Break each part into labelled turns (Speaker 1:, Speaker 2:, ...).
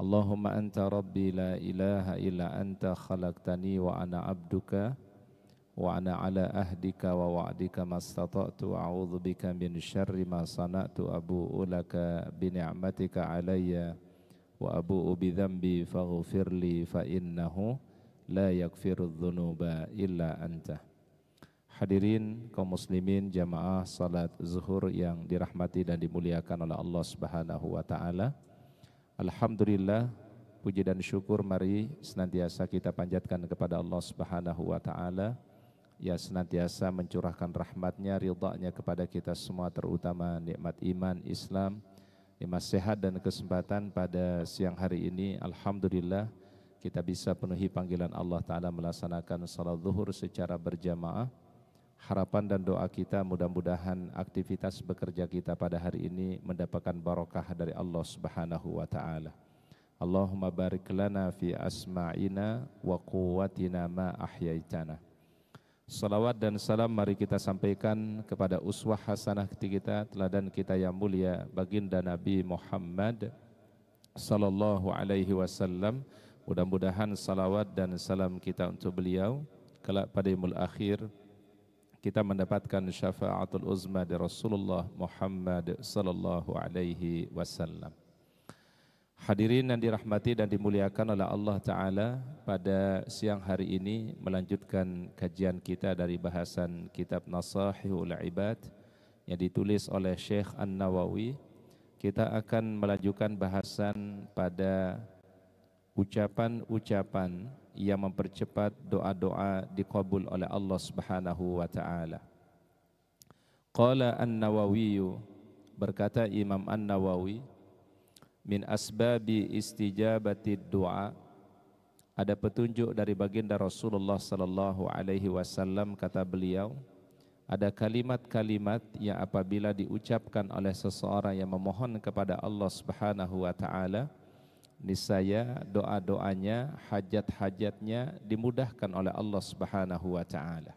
Speaker 1: Allahumma anta rabbi la ilaha illa anta khalaqtani wa ana abduka wa ana ala ahdika wa wa'dika mastata'tu wa a'udzu bika min syarri ma sana'tu abu'u laka bi ni'matika alayya wa abu'u bi dzambi faghfirli fa innahu la yaghfirudz dzunuba illa anta. Hadirin kaum muslimin jamaah salat zuhur yang dirahmati dan dimuliakan oleh Allah Subhanahu wa taala. Alhamdulillah, puji dan syukur mari senantiasa kita panjatkan kepada Allah Subhanahu wa taala yang senantiasa mencurahkan rahmatnya, ridha-Nya kepada kita semua, terutama nikmat iman Islam, nikmat sehat dan kesempatan pada siang hari ini. Alhamdulillah kita bisa penuhi panggilan Allah taala melaksanakan salat zuhur secara berjamaah. Harapan dan doa kita mudah-mudahan aktivitas bekerja kita pada hari ini mendapatkan barokah dari Allah Subhanahu wa taala. Allahumma barik lana fi asma'ina wa quwwatina ma ahyaitana. Salawat dan salam mari kita sampaikan kepada uswah hasanah kita, teladan kita yang mulia, baginda Nabi Muhammad sallallahu alaihi wasallam. Mudah-mudahan salawat dan salam kita untuk beliau kelak pada yaumul akhir kita mendapatkan syafaatul uzma dari Rasulullah Muhammad sallallahu alaihi wasallam. Hadirin yang dirahmati dan dimuliakan oleh Allah taala, pada siang hari ini melanjutkan kajian kita dari bahasan kitab Nasahihul Ibad yang ditulis oleh Syekh An-Nawawi. Kita akan melanjutkan bahasan pada ucapan-ucapan yang mempercepat doa-doa dikabul oleh Allah Subhanahu wa taala. Qala An-Nawawi, berkata Imam An-Nawawi, min asbabi istijabati du'a, ada petunjuk dari baginda Rasulullah sallallahu alaihi wasallam, kata beliau, ada kalimat-kalimat yang apabila diucapkan oleh seseorang yang memohon kepada Allah Subhanahu wa taala, niscaya doa-doanya, hajat-hajatnya dimudahkan oleh Allah Subhanahu wa taala.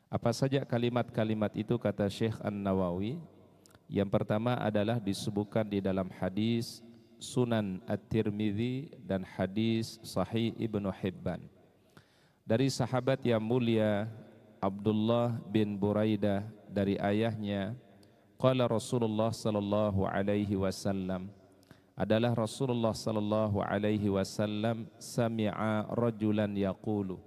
Speaker 1: Apa saja kalimat-kalimat itu, kata Syekh An-Nawawi? Yang pertama adalah disebutkan di dalam hadis Sunan At-Tirmidzi dan hadis Sahih Ibnu Hibban dari sahabat yang mulia Abdullah bin Buraidah dari ayahnya, qala Rasulullah sallallahu alaihi wasallam, adalah Rasulullah sallallahu alaihi wasallam sami'a rajulan yaqulu.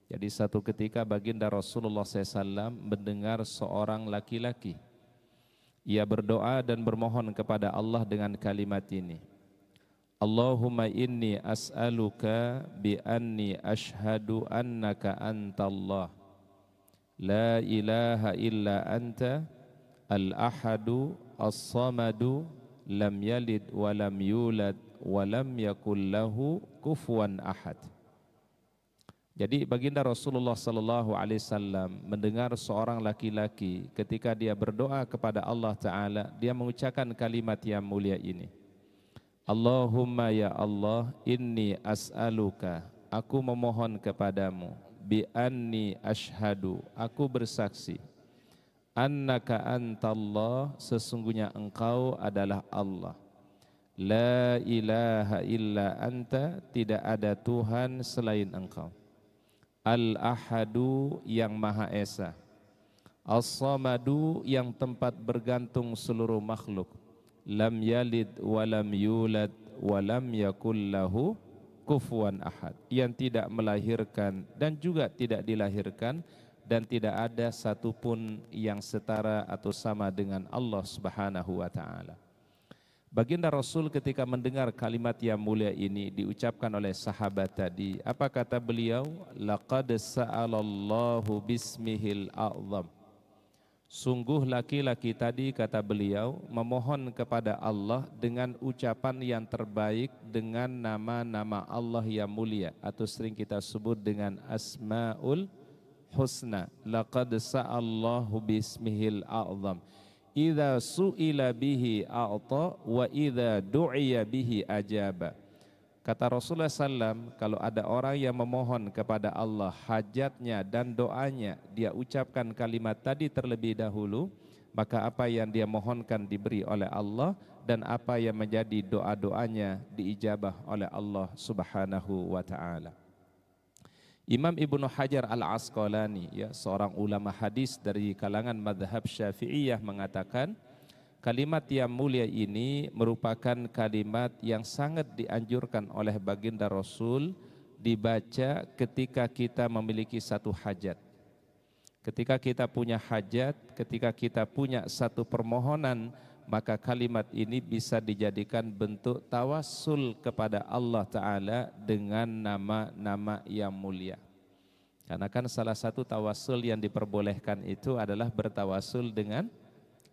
Speaker 1: Jadi satu ketika baginda Rasulullah SAW mendengar seorang laki-laki, ia berdoa dan bermohon kepada Allah dengan kalimat ini, Allahumma inni as'aluka bi anni ashhadu annaka antallah la ilaha illa anta al-ahadu as-samadu lam yalid wa lam yulad wa lam yakul lahu kufuwan ahad. Jadi baginda Rasulullah sallallahu alaihi wasallam mendengar seorang laki-laki ketika dia berdoa kepada Allah taala, dia mengucapkan kalimat yang mulia ini, Allahumma ya Allah, inni as'aluka, aku memohon kepadamu, bi anni ashhadu, aku bersaksi, annaka antallah, sesungguhnya engkau adalah Allah, la ilaha illa anta, tidak ada Tuhan selain engkau, al-ahadu, yang maha esa, as-samadu, yang tempat bergantung seluruh makhluk, lam yalid wa lam yulad wa lam yakul lahu kufuwan ahad, yang tidak melahirkan dan juga tidak dilahirkan, dan tidak ada satupun yang setara atau sama dengan Allah Subhanahu wa taala. Baginda Rasul ketika mendengar kalimat yang mulia ini diucapkan oleh sahabat tadi, apa kata beliau? Laqad sa'alallahu bismihil a'zam. Sungguh laki-laki tadi, kata beliau, memohon kepada Allah dengan ucapan yang terbaik, dengan nama-nama Allah yang mulia, atau sering kita sebut dengan Asmaul Husna. Laqad sa'allahu bismihil a'zam. Idza su'ila bihi a'ta wa idza du'iya bihi ajaba. Kata Rasulullah SAW, kalau ada orang yang memohon kepada Allah hajatnya dan doanya, dia ucapkan kalimat tadi terlebih dahulu, maka apa yang dia mohonkan diberi oleh Allah, dan apa yang menjadi doa-doanya diijabah oleh Allah Subhanahu wa taala. Imam Ibnu Hajar Al-Asqalani, ya, seorang ulama hadis dari kalangan mazhab Syafi'iyah, mengatakan kalimat yang mulia ini merupakan kalimat yang sangat dianjurkan oleh baginda Rasul dibaca ketika kita memiliki satu hajat. Ketika kita punya hajat, ketika kita punya satu permohonan, maka kalimat ini bisa dijadikan bentuk tawassul kepada Allah Ta'ala dengan nama-nama yang mulia. Karena kan salah satu tawassul yang diperbolehkan itu adalah bertawassul dengan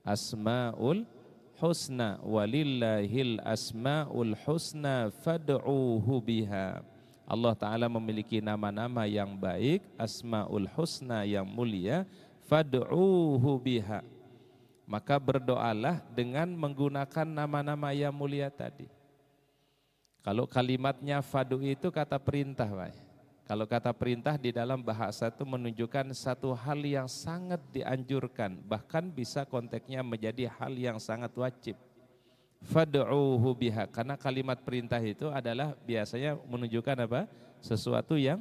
Speaker 1: Asma'ul Husna, walillahil asma'ul husna fad'uhu biha. Allah Ta'ala memiliki nama-nama yang baik, Asma'ul Husna yang mulia, fad'uhu biha. Maka berdoalah dengan menggunakan nama-nama yang mulia tadi. Kalau kalimatnya fadu itu kata perintah, Pak. Kalau kata perintah di dalam bahasa itu menunjukkan satu hal yang sangat dianjurkan, bahkan bisa konteksnya menjadi hal yang sangat wajib. Fad'uhu biha, karena kalimat perintah itu adalah biasanya menunjukkan apa? Sesuatu yang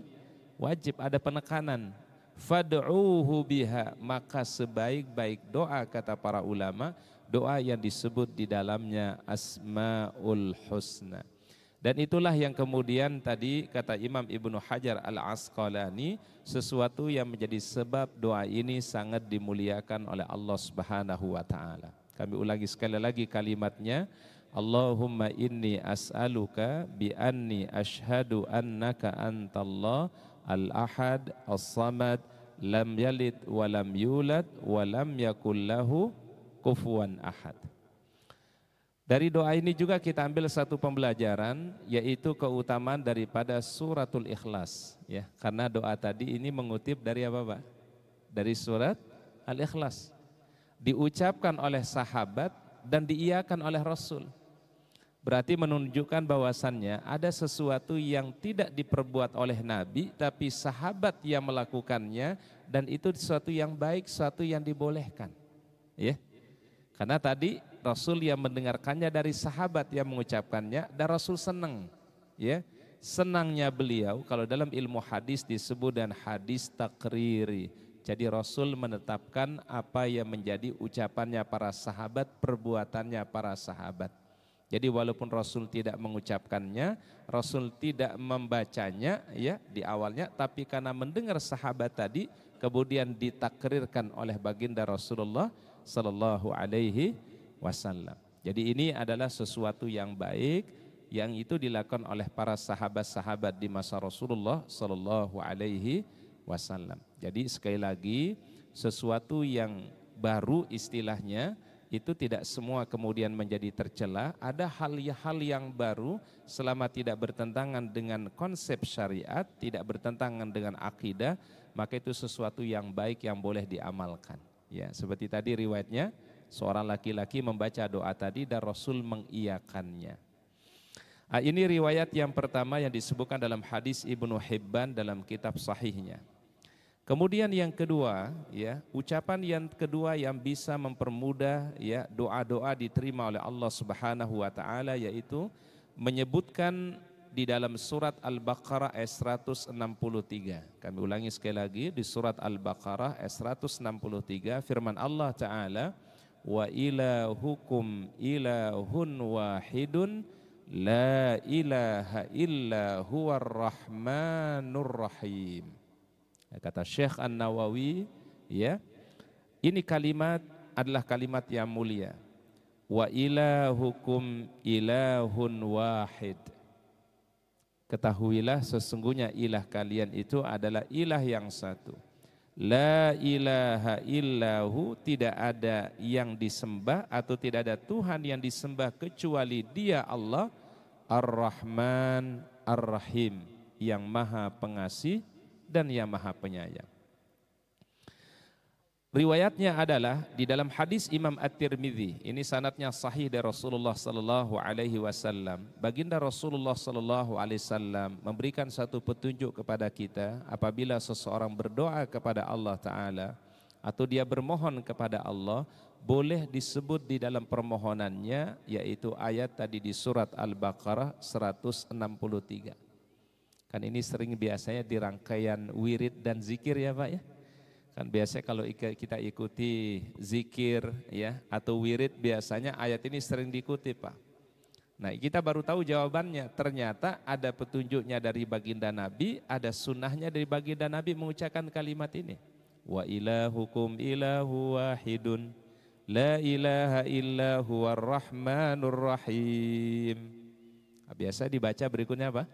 Speaker 1: wajib, ada penekanan. Fad'uhu biha, maka sebaik-baik doa, kata para ulama, doa yang disebut di dalamnya Asmaul Husna. Dan itulah yang kemudian tadi kata Imam Ibnu Hajar Al-Asqalani, sesuatu yang menjadi sebab doa ini sangat dimuliakan oleh Allah Subhanahu wa taala. Kami ulangi sekali lagi kalimatnya, Allahumma inni as'aluka bi anni ashhadu annaka antallah al-ahad as-samad lam yalid wa lam yulad wa lam yakul lahu kufuwan ahad. Dari doa ini juga kita ambil satu pembelajaran, yaitu keutamaan daripada suratul Ikhlas, ya. Karena doa tadi ini mengutip dari apa, Pak? Dari surat Al-Ikhlas. Diucapkan oleh sahabat dan diiyakan oleh Rasul. Berarti menunjukkan bahwasannya ada sesuatu yang tidak diperbuat oleh Nabi, tapi sahabat yang melakukannya, dan itu sesuatu yang baik, sesuatu yang dibolehkan. Ya. Karena tadi Rasul yang mendengarkannya dari sahabat yang mengucapkannya, dan Rasul senang. Ya. Senangnya beliau, kalau dalam ilmu hadis disebut dan hadis takriri. Jadi Rasul menetapkan apa yang menjadi ucapannya para sahabat, perbuatannya para sahabat. Jadi walaupun Rasul tidak mengucapkannya, Rasul tidak membacanya ya di awalnya, tapi karena mendengar sahabat tadi, kemudian ditakrirkan oleh baginda Rasulullah Sallallahu Alaihi Wasallam. Jadi ini adalah sesuatu yang baik yang itu dilakukan oleh para sahabat-sahabat di masa Rasulullah Sallallahu Alaihi Wasallam. Jadi sekali lagi sesuatu yang baru istilahnya itu tidak semua kemudian menjadi tercela. Ada hal-hal yang baru selama tidak bertentangan dengan konsep syariat, tidak bertentangan dengan akidah, maka itu sesuatu yang baik yang boleh diamalkan. Ya, seperti tadi riwayatnya seorang laki-laki membaca doa tadi dan Rasul mengiyakannya. Ini riwayat yang pertama yang disebutkan dalam hadis Ibnu Hibban dalam kitab sahihnya. Kemudian yang kedua, ya, ucapan yang kedua yang bisa mempermudah ya doa-doa diterima oleh Allah Subhanahu wa taala, yaitu menyebutkan di dalam surat Al-Baqarah ayat 163. Kami ulangi sekali lagi, di surat Al-Baqarah ayat 163 firman Allah taala, wa ilahukum ilahun wahidun la ilaha illa huwar rahmanur rahim. Kata Syekh An-Nawawi, ya, ini kalimat adalah kalimat yang mulia. Wa ilahukum ilahun wahid. Ketahuilah sesungguhnya ilah kalian itu adalah ilah yang satu. La ilaha illahu, tidak ada yang disembah atau tidak ada Tuhan yang disembah kecuali Dia Allah, Ar-Rahman Ar-Rahim, yang Maha Pengasih dan yang Maha Penyayang. Riwayatnya adalah di dalam hadis Imam At-Tirmidzi. Ini sanadnya sahih dari Rasulullah sallallahu alaihi wasallam. Baginda Rasulullah sallallahu alaihi wasallam memberikan satu petunjuk kepada kita apabila seseorang berdoa kepada Allah taala, atau dia bermohon kepada Allah, boleh disebut di dalam permohonannya, yaitu ayat tadi di surat Al-Baqarah 163. Kan ini sering biasanya di rangkaian wirid dan zikir ya Pak ya. Kan biasanya kalau kita ikuti zikir ya atau wirid, biasanya ayat ini sering diikuti Pak. Nah kita baru tahu jawabannya, ternyata ada petunjuknya dari baginda Nabi, ada sunnahnya dari baginda Nabi mengucapkan kalimat ini. Wa ilahukum ilahu wahidun, la ilaha illa huwar rahmanur rahim. Nah, biasa dibaca berikutnya apa?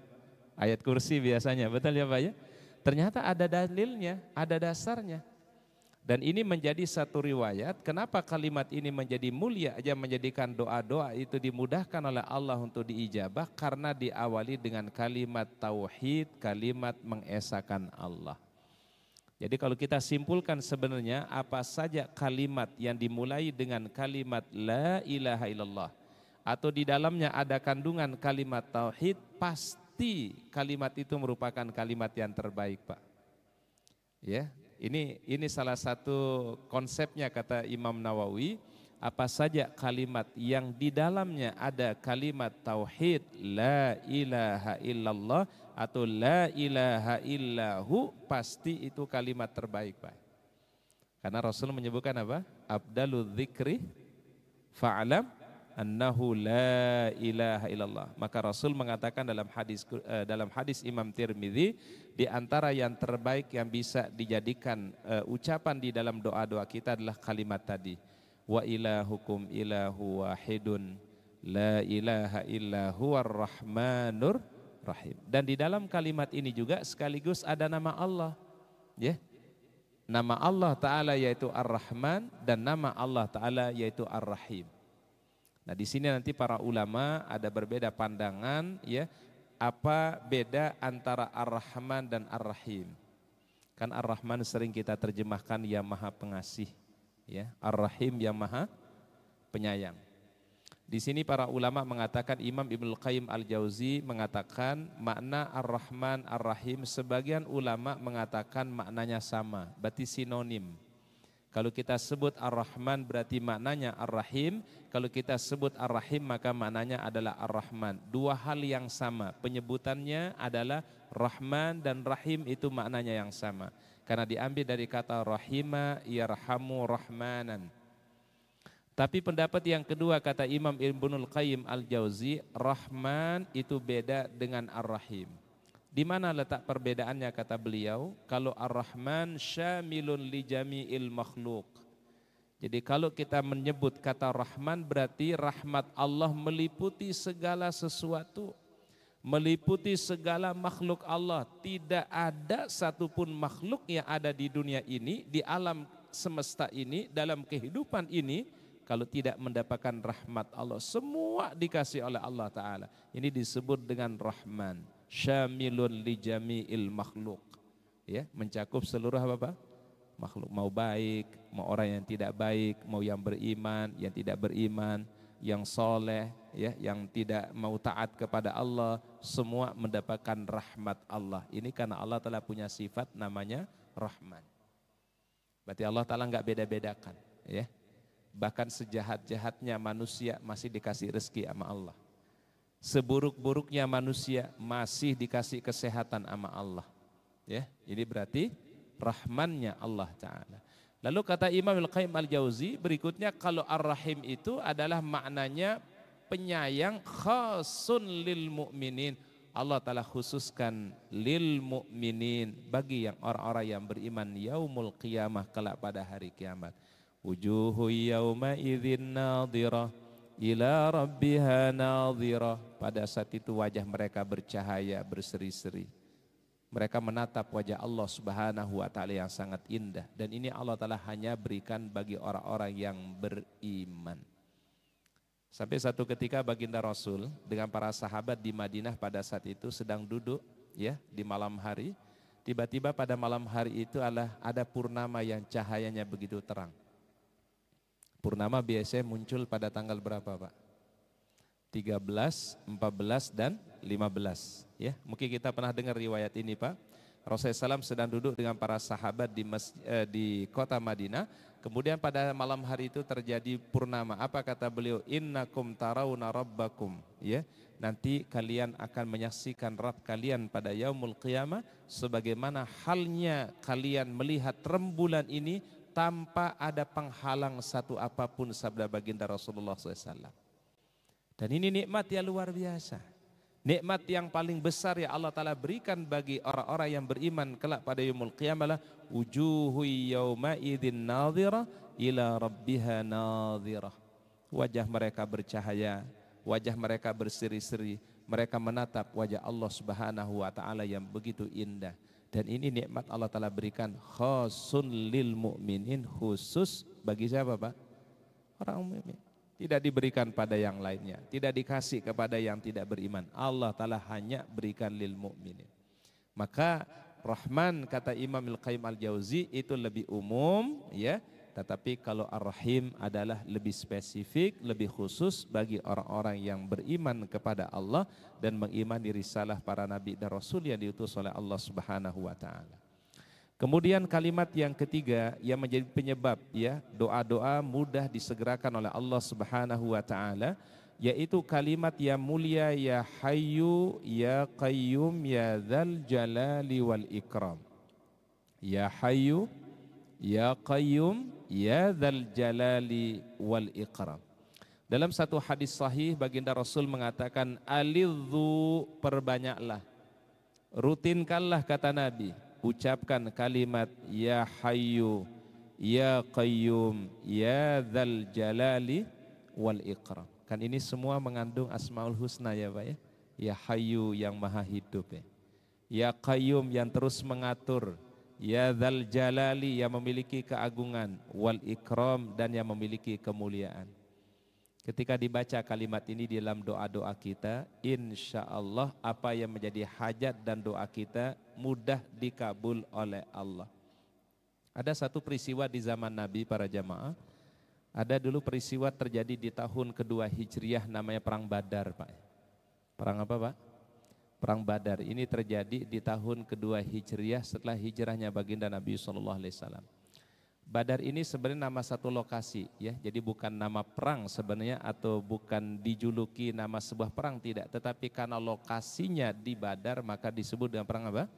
Speaker 1: Ayat kursi biasanya, betul ya Pak ya? Ternyata ada dalilnya, ada dasarnya. Dan ini menjadi satu riwayat, kenapa kalimat ini menjadi mulia aja, menjadikan doa-doa itu dimudahkan oleh Allah untuk diijabah, karena diawali dengan kalimat tauhid, kalimat mengesahkan Allah. Jadi kalau kita simpulkan sebenarnya apa saja kalimat yang dimulai dengan kalimat la ilaha illallah atau di dalamnya ada kandungan kalimat tauhid, pasti kalimat itu merupakan kalimat yang terbaik Pak. Ya. Ini salah satu konsepnya kata Imam Nawawi, apa saja kalimat yang di dalamnya ada kalimat tauhid la ilaha illallah atau la ilaha illahu, pasti itu kalimat terbaik Pak. Karena Rasul menyebutkan apa? Abdalul dzikri fa'lam annahu la ilaha illallah. Maka Rasul mengatakan dalam hadis Imam Tirmidzi, di antara yang terbaik yang bisa dijadikan ucapan di dalam doa-doa kita adalah kalimat tadi. Wa ilahukum ilahu wahidun, la ilaha illa huwar rahmanur rahim. Dan di dalam kalimat ini juga sekaligus ada nama Allah. Ya. Nama Allah Ta'ala yaitu Ar-Rahman dan nama Allah Ta'ala yaitu Ar-Rahim. Nah di sini nanti para ulama ada berbeda pandangan ya, apa beda antara Ar-Rahman dan Ar-Rahim. Kan Ar-Rahman sering kita terjemahkan yang maha pengasih ya, Ar-Rahim yang maha penyayang. Di sini para ulama mengatakan, Imam Ibnul Qayyim Al-Jauzi mengatakan makna Ar-Rahman Ar-Rahim, sebagian ulama mengatakan maknanya sama, berarti sinonim. Kalau kita sebut Ar-Rahman berarti maknanya Ar-Rahim, kalau kita sebut Ar-Rahim maka maknanya adalah Ar-Rahman. Dua hal yang sama, penyebutannya adalah Rahman dan Rahim, itu maknanya yang sama. Karena diambil dari kata Rahima yarhamu rahmanan. Tapi pendapat yang kedua kata Imam Ibnul Qayyim Al-Jauzi, Rahman itu beda dengan Ar-Rahim. Di mana letak perbedaannya kata beliau? Kalau Ar-Rahman syamilun li jami'il makhluk. Jadi kalau kita menyebut kata Rahman berarti rahmat Allah meliputi segala sesuatu. Meliputi segala makhluk Allah. Tidak ada satupun makhluk yang ada di dunia ini, di alam semesta ini, dalam kehidupan ini, kalau tidak mendapatkan rahmat Allah. Semua dikasih oleh Allah Ta'ala. Ini disebut dengan Rahman. Syamilun li jami'il makhluk, ya, mencakup seluruh apa makhluk, mau baik, mau orang yang tidak baik, mau yang beriman, yang tidak beriman, yang soleh, ya, yang tidak mau taat kepada Allah, semua mendapatkan rahmat Allah. Ini karena Allah telah punya sifat namanya Rahman. Berarti Allah Ta'ala nggak beda-bedakan, ya. Bahkan sejahat-jahatnya manusia masih dikasih rezeki sama Allah. Seburuk-buruknya manusia masih dikasih kesehatan sama Allah. Ya, ini berarti rahmannya Allah Ta'ala. Lalu kata Imam Al-Qayyim Al-Jauzi berikutnya, kalau Ar-Rahim itu adalah maknanya penyayang khasun lil mu'minin. Allah Ta'ala khususkan lil mu'minin, bagi yang orang-orang yang beriman, yaumul qiyamah, kelak pada hari kiamat. Wujuhu yawma idzin nadhirah ila rabbiha nadhirah. Pada saat itu wajah mereka bercahaya, berseri-seri. Mereka menatap wajah Allah Subhanahu wa Ta'ala yang sangat indah. Dan ini Allah Ta'ala hanya berikan bagi orang-orang yang beriman. Sampai satu ketika baginda Rasul dengan para sahabat di Madinah pada saat itu sedang duduk ya di malam hari. Tiba-tiba pada malam hari itu ada purnama yang cahayanya begitu terang. Purnama biasanya muncul pada tanggal berapa Pak? 13, 14 dan 15 ya. Mungkin kita pernah dengar riwayat ini Pak. Rasulullah SAW sedang duduk dengan para sahabat di kota Madinah. Kemudian pada malam hari itu terjadi purnama. Apa kata beliau? Innakum tarawna rabbakum. Ya, nanti kalian akan menyaksikan Rabb kalian pada yaumul qiyamah sebagaimana halnya kalian melihat rembulan ini tanpa ada penghalang satu apapun, sabda baginda Rasulullah SAW. Dan ini nikmat yang luar biasa. Nikmat yang paling besar ya Allah Ta'ala berikan bagi orang-orang yang beriman kelak pada yaumul qiyamah, wujuhu yawma idin nadhirah ila rabbiha nadhirah. Wajah mereka bercahaya, wajah mereka berseri-seri, mereka menatap wajah Allah Subhanahu wa Ta'ala yang begitu indah. Dan ini nikmat Allah Ta'ala berikan khasun lil mu'minin, khusus bagi siapa Pak? Orang mukmin. Tidak diberikan pada yang lainnya, tidak dikasih kepada yang tidak beriman. Allah Ta'ala hanya berikan lil mu'minin. Maka Rahman kata Imam Al-Qayyim Al-Jauzi itu lebih umum ya, tetapi kalau Ar-Rahim adalah lebih spesifik, lebih khusus bagi orang-orang yang beriman kepada Allah dan mengimani risalah para nabi dan rasul yang diutus oleh Allah Subhanahu wa Ta'ala. Kemudian kalimat yang ketiga yang menjadi penyebab ya doa-doa mudah disegerakan oleh Allah Subhanahu wa Ta'ala, yaitu kalimat yang mulia, ya Hayyu ya Qayyum ya Dzal Jalali wal Ikram. Ya Hayyu ya Qayyum ya Dzal Jalali wal Ikram. Dalam satu hadis sahih baginda Rasul mengatakan, alidhu, perbanyaklah, rutinkanlah kata Nabi, ucapkan kalimat ya Hayyu ya Qayyum ya Dzal Jalali wal Ikram. Kan ini semua mengandung Asmaul Husna ya Pak ya. Ya Hayyu yang maha hidup ya. Ya Qayyum yang terus mengatur, ya Dzal Jalali yang memiliki keagungan, wal Ikram dan yang memiliki kemuliaan. Ketika dibaca kalimat ini di dalam doa-doa kita, insya Allah apa yang menjadi hajat dan doa kita mudah dikabul oleh Allah. Ada satu peristiwa di zaman Nabi para jamaah. Ada dulu peristiwa terjadi di tahun kedua Hijriah, namanya Perang Badar Pak. Perang apa Pak? Perang Badar. Ini terjadi di tahun kedua Hijriah setelah hijrahnya baginda Nabi SAW. Badar ini sebenarnya nama satu lokasi ya, jadi bukan nama perang sebenarnya atau bukan dijuluki nama sebuah perang, tidak, tetapi karena lokasinya di Badar maka disebut dengan perang apa?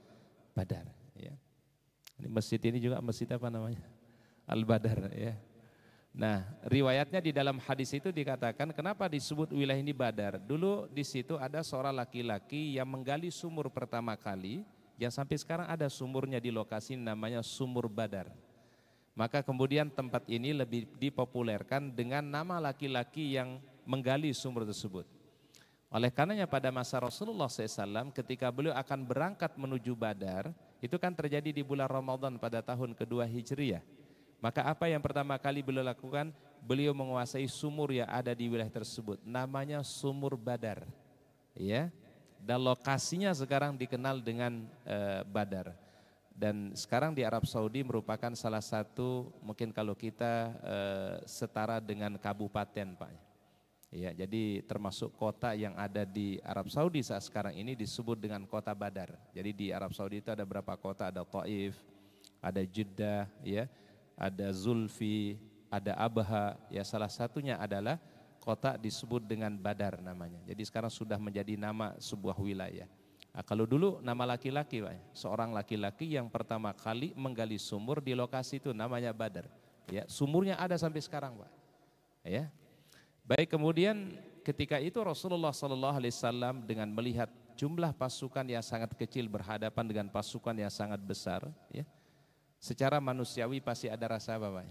Speaker 1: Badar ya. Ini masjid ini juga masjid apa namanya? Al-Badar ya. Nah, riwayatnya di dalam hadis itu dikatakan kenapa disebut wilayah ini Badar. Dulu di situ ada seorang laki-laki yang menggali sumur pertama kali, yang sampai sekarang ada sumurnya di lokasi namanya Sumur Badar. Maka kemudian tempat ini lebih dipopulerkan dengan nama laki-laki yang menggali sumur tersebut. Oleh karenanya pada masa Rasulullah SAW ketika beliau akan berangkat menuju Badar, itu kan terjadi di bulan Ramadan pada tahun kedua Hijriah. Maka apa yang pertama kali beliau lakukan? Beliau menguasai sumur yang ada di wilayah tersebut, namanya Sumur Badar. Ya, dan lokasinya sekarang dikenal dengan Badar. Dan sekarang di Arab Saudi merupakan salah satu, mungkin kalau kita setara dengan kabupaten Pak. Ya, jadi termasuk kota yang ada di Arab Saudi saat sekarang ini disebut dengan kota Badar. Jadi di Arab Saudi itu ada berapa kota, ada Taif, ada Jeddah, ya, ada Zulfi, ada Abha, ya salah satunya adalah kota disebut dengan Badar namanya. Jadi sekarang sudah menjadi nama sebuah wilayah. Nah, kalau dulu nama laki-laki Pak, seorang laki-laki yang pertama kali menggali sumur di lokasi itu namanya Badar. Ya, sumurnya ada sampai sekarang Pak. Ya. Baik, kemudian ketika itu Rasulullah SAW dengan melihat jumlah pasukan yang sangat kecil berhadapan dengan pasukan yang sangat besar, ya, secara manusiawi pasti ada rasa apa Pak?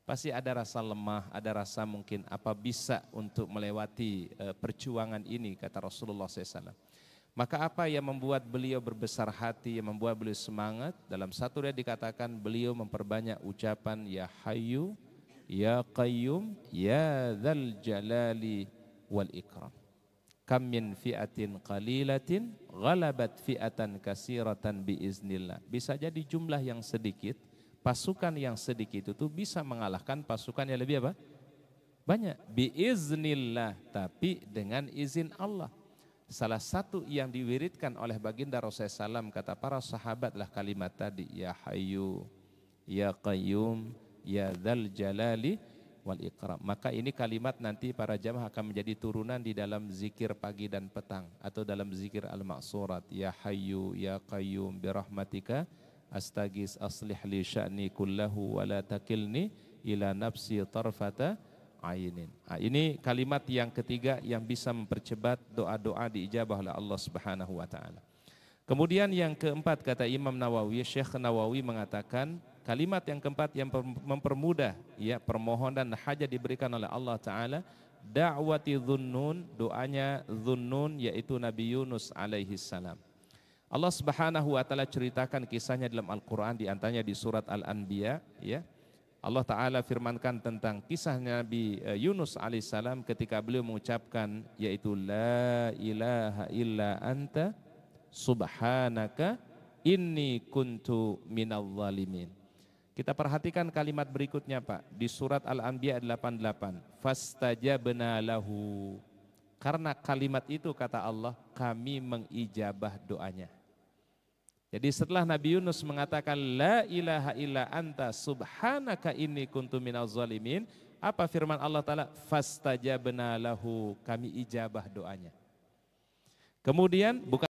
Speaker 1: Pasti ada rasa lemah, ada rasa mungkin apa bisa untuk melewati perjuangan ini, kata Rasulullah SAW. Maka apa yang membuat beliau berbesar hati, yang membuat beliau semangat? Dalam satu riwayat dikatakan beliau memperbanyak ucapan ya Hayyu, ya Qayyum, ya Dzal Jalali wal Ikram. Kam min fi'atin qalilatin ghalabat fi'atan katsiratan biiznillah. Bisa jadi jumlah yang sedikit, pasukan yang sedikit itu bisa mengalahkan pasukan yang lebih apa? Banyak. Biiznillah, tapi dengan izin Allah. Salah satu yang diwiridkan oleh baginda Rasulullah SAW, kata para sahabatlah kalimat tadi, ya Hayyu, ya Qayyum, ya Dzal Jalali wal Ikram. Maka ini kalimat nanti para jamaah akan menjadi turunan di dalam zikir pagi dan petang, atau dalam zikir al-ma'surat, ya Hayyu, ya Qayyum, birahmatika astagis aslih li sya'ni kullahu wa la takilni ila nafsi tarfata ainin. Ini kalimat yang ketiga yang bisa mempercepat doa-doa diijabah oleh Allah Subhanahu wa taala. Kemudian yang keempat, kata Imam Nawawi, Syekh Nawawi mengatakan kalimat yang keempat yang mempermudah ya permohonan hajat diberikan oleh Allah taala, da'wati Dhunnun, doanya Dhunnun yaitu Nabi Yunus alaihi salam. Allah Subhanahu wa taala ceritakan kisahnya dalam Al-Qur'an, di antaranya di surat Al-Anbiya ya. Allah Ta'ala firmankan tentang kisah Nabi Yunus alaihissalam ketika beliau mengucapkan yaitu la ilaha illa anta subhanaka inni kuntu minal zalimin. Kita perhatikan kalimat berikutnya Pak, di surat Al-Anbiya 88, fastajabna lahu. Karena kalimat itu kata Allah, kami mengijabah doanya. Jadi setelah Nabi Yunus mengatakan la ilaha illa anta subhanaka inni kuntu minaz zalimin, apa firman Allah taala? Fastajabna lahu, kami ijabah doanya. Kemudian bukan